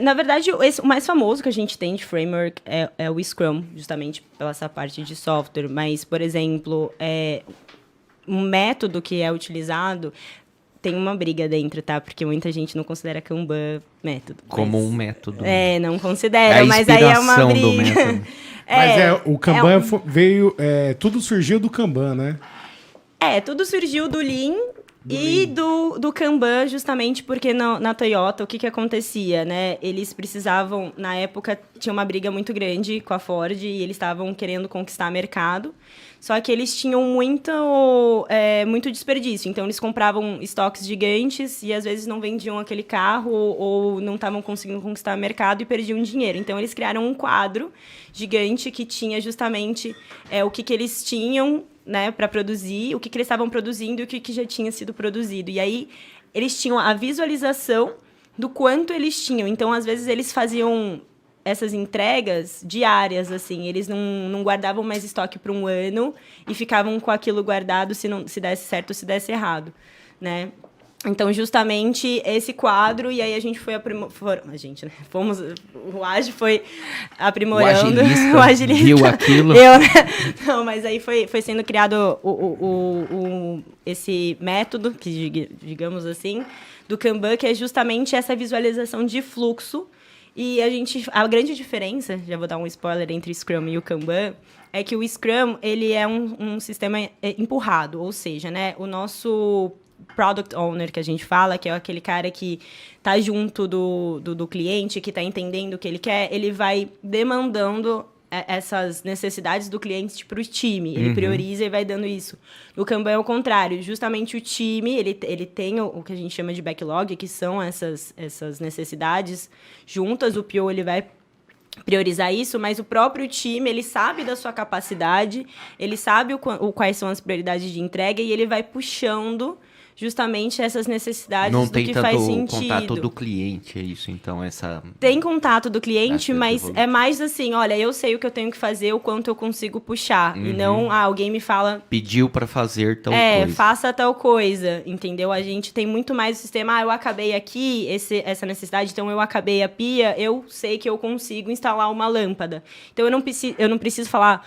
Na verdade, o mais famoso que a gente tem de framework é o Scrum, justamente pela essa parte de software. Mas, por exemplo, um método que é utilizado tem uma briga dentro, tá? Porque muita gente não considera Kanban método. Como um método. Não considera, É a mas aí é uma inspiração do briga. método. Mas o Kanban veio... tudo surgiu do Kanban, né? Tudo surgiu do Lean e do Kanban, justamente porque na Toyota, o que acontecia, né? Eles precisavam, na época, tinha uma briga muito grande com a Ford e eles estavam querendo conquistar mercado. Só que eles tinham muito desperdício. Então, eles compravam estoques gigantes e, às vezes, não vendiam aquele carro ou não estavam conseguindo conquistar o mercado e perdiam dinheiro. Então, eles criaram um quadro gigante que tinha justamente o que eles tinham, né, para produzir, o que eles estavam produzindo e o que já tinha sido produzido. E aí, eles tinham a visualização do quanto eles tinham. Então, às vezes, eles faziam essas entregas diárias, assim. Eles não guardavam mais estoque por um ano e ficavam com aquilo guardado se desse certo ou se desse errado, né? Então, justamente, esse quadro, e aí a gente foi o Age foi aprimorando. O agilista viu aquilo. Não, mas aí foi sendo criado esse método, que, digamos assim, do Kanban, que é justamente essa visualização de fluxo. E a grande diferença, já vou dar um spoiler, entre o Scrum e o Kanban, é que o Scrum, ele é um sistema empurrado, ou seja, né, o nosso Product Owner, que a gente fala, que é aquele cara que está junto do cliente, que está entendendo o que ele quer, ele vai demandando essas necessidades do cliente para o time. Ele prioriza e vai dando isso. No Kanban é o contrário. Justamente o time, ele tem o que a gente chama de backlog, que são essas necessidades juntas. O PO, ele vai priorizar isso, mas o próprio time, ele sabe da sua capacidade, ele sabe quais são as prioridades de entrega e ele vai puxando justamente essas necessidades do que faz sentido. Não tem tanto contato do cliente, é isso, então, Tem contato do cliente, mas é mais assim, olha, eu sei o que eu tenho que fazer, o quanto eu consigo puxar, e não, alguém me fala... Pediu para fazer tal coisa. Faça tal coisa, entendeu? A gente tem muito mais o sistema, eu acabei aqui, essa necessidade, então eu acabei a pia, eu sei que eu consigo instalar uma lâmpada. Então, eu não preciso falar,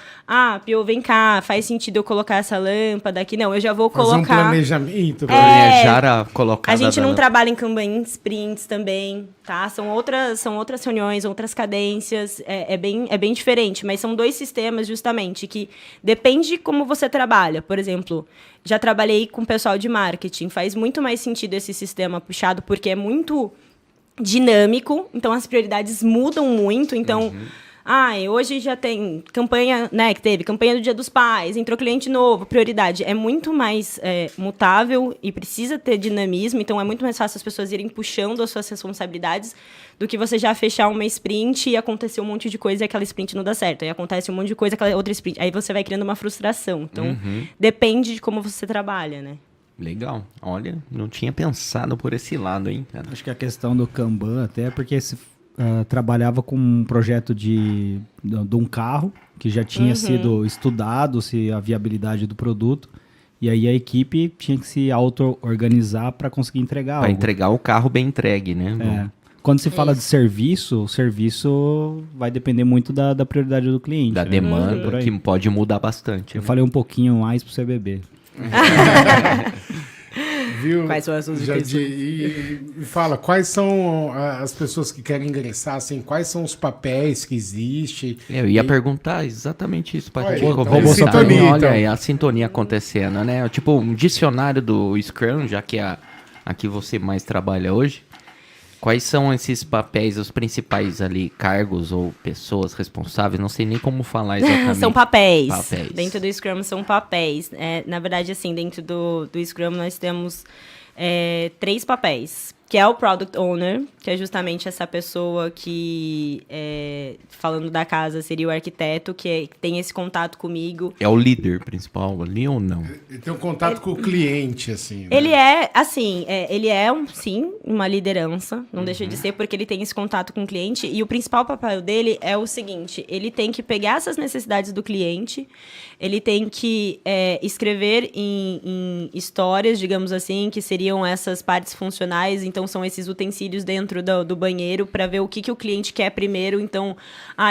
Pio, vem cá, faz sentido eu colocar essa lâmpada aqui. Não, eu já vou colocar... Fazer um planejamento. Planejar a colocada. A gente não trabalha em Kanban, em sprints também, tá? São outras reuniões, outras cadências, é bem diferente, mas são dois sistemas, justamente, que depende de como você trabalha. Por exemplo, já trabalhei com pessoal de marketing, faz muito mais sentido esse sistema puxado, porque é muito dinâmico, então as prioridades mudam muito, então... hoje já tem campanha, né, que teve campanha do Dia dos Pais, entrou cliente novo, prioridade. É muito mais mutável e precisa ter dinamismo, então é muito mais fácil as pessoas irem puxando as suas responsabilidades do que você já fechar uma sprint e acontecer um monte de coisa e aquela sprint não dá certo. Aí acontece um monte de coisa, aquela outra sprint. Aí você vai criando uma frustração. Então, depende de como você trabalha, né? Legal. Olha, não tinha pensado por esse lado, hein, cara? Acho que a questão do Kanban, até porque trabalhava com um projeto de um carro que já tinha sido estudado, se a viabilidade do produto, e aí a equipe tinha que se auto-organizar para conseguir entregar algo. Para entregar o carro bem entregue, né? Quando se fala de serviço, o serviço vai depender muito da prioridade do cliente. Da demanda, que pode mudar bastante. Eu falei um pouquinho mais para você beber. Viu? Quais são as suas e fala, quais são as pessoas que querem ingressar, assim, quais são os papéis que existem? Eu ia perguntar exatamente isso para ti. Olha aí a sintonia acontecendo, né? Tipo um dicionário do Scrum, já que aqui você mais trabalha hoje. Quais são esses papéis, os principais ali, cargos ou pessoas responsáveis? Não sei nem como falar exatamente. São papéis. Dentro do Scrum são papéis. Na verdade, assim, dentro do Scrum nós temos 3 papéis. Que é o Product Owner, que é justamente essa pessoa que, falando da casa, seria o arquiteto, que tem esse contato comigo. É o líder principal ali ou não? Ele tem um contato com o cliente, assim. Né? Ele é, assim, ele é, sim, uma liderança, não deixa de ser, porque ele tem esse contato com o cliente. E o principal papel dele é o seguinte, ele tem que pegar essas necessidades do cliente, ele tem que escrever em histórias, digamos assim, que seriam essas partes funcionais. Então, Então, são esses utensílios dentro do banheiro para ver o que o cliente quer primeiro. Então,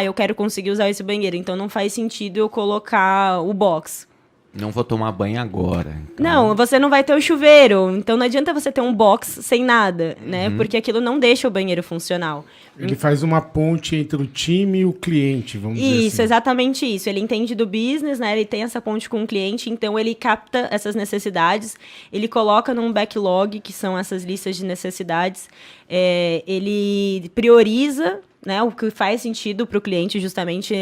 eu quero conseguir usar esse banheiro. Então, não faz sentido eu colocar o box. Não vou tomar banho agora. Então... Não, você não vai ter o chuveiro. Então, não adianta você ter um box sem nada, né? Porque aquilo não deixa o banheiro funcional. Ele faz uma ponte entre o time e o cliente, vamos dizer assim. Isso, exatamente isso. Ele entende do business, né? Ele tem essa ponte com o cliente, então ele capta essas necessidades, ele coloca num backlog, que são essas listas de necessidades, ele prioriza, né, o que faz sentido para o cliente, justamente,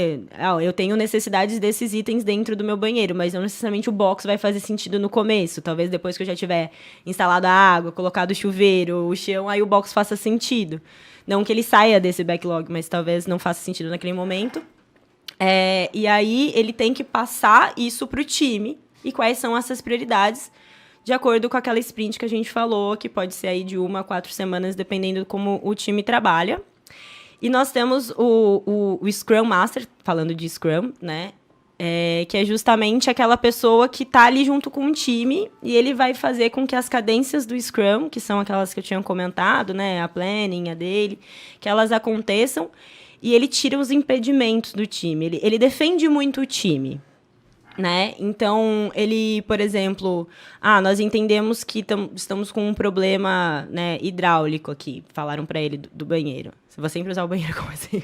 eu tenho necessidades desses itens dentro do meu banheiro, mas não necessariamente o box vai fazer sentido no começo. Talvez depois que eu já tiver instalado a água, colocado o chuveiro, o chão, aí o box faça sentido. Não que ele saia desse backlog, mas talvez não faça sentido naquele momento. E aí ele tem que passar isso para o time e quais são essas prioridades de acordo com aquela sprint que a gente falou, que pode ser aí de 1 a 4 semanas, dependendo de como o time trabalha. E nós temos o Scrum Master, falando de Scrum, né? Que é justamente aquela pessoa que está ali junto com o time e ele vai fazer com que as cadências do Scrum, que são aquelas que eu tinha comentado, né? A planning, a dele, que elas aconteçam e ele tira os impedimentos do time. Ele defende muito o time, né? Então, ele, por exemplo, nós entendemos que estamos com um problema, né, hidráulico aqui. Falaram para ele do banheiro. Se você sempre usar o banheiro como assim,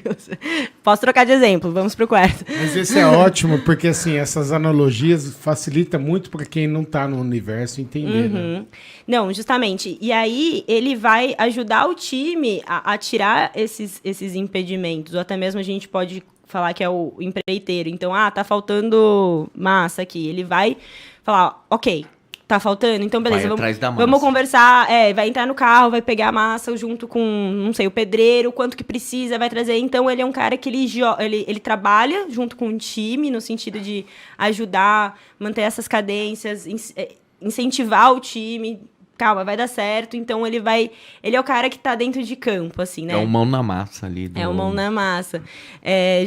posso trocar de exemplo, vamos pro quarto. Mas esse é ótimo, porque assim, essas analogias facilitam muito para quem não está no universo entender, né? Não, justamente. E aí, ele vai ajudar o time a tirar esses impedimentos. Ou até mesmo a gente pode falar que é o empreiteiro. Então, tá faltando massa aqui. Ele vai falar, ok, tá faltando? Então, beleza, vamos conversar. Vai entrar no carro, vai pegar a massa junto com, não sei, o pedreiro, quanto que precisa, vai trazer. Então, ele é um cara que ele trabalha junto com o time, no sentido de ajudar, manter essas cadências, incentivar o time. Calma, vai dar certo. Então, ele é o cara que tá dentro de campo, assim, né? É o mão na massa ali. É o mão na massa.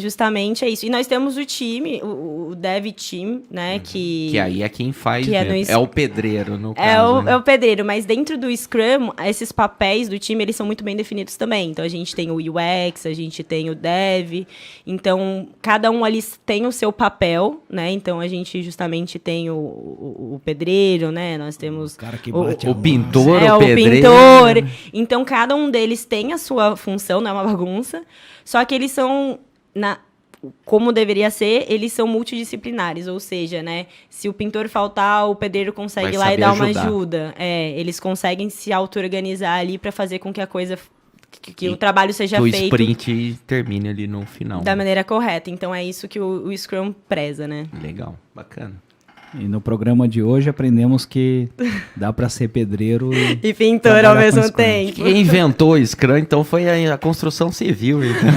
Justamente é isso. E nós temos o time, o dev team, né? Que aí é quem faz, que é o pedreiro, no caso. É o pedreiro, mas dentro do Scrum, esses papéis do time, eles são muito bem definidos também. Então, a gente tem o UX, a gente tem o dev. Então, cada um ali tem o seu papel, né? Então, a gente justamente tem o pedreiro, né? Nós temos... O cara que bate o pintor, o pedreiro. pintor. Então, cada um deles tem a sua função, não é uma bagunça. Só que eles são, como deveria ser, eles são multidisciplinares. Ou seja, né, se o pintor faltar, o pedreiro consegue ir lá e dar uma ajuda. Eles conseguem se auto-organizar ali para fazer com que a coisa... Que o trabalho seja feito... o sprint termine ali no final. Da maneira correta. Então, é isso que o Scrum preza, né? Legal, bacana. E no programa de hoje aprendemos que dá para ser pedreiro e pintor ao mesmo tempo. Quem inventou o Scrum, então, foi a construção civil. Então,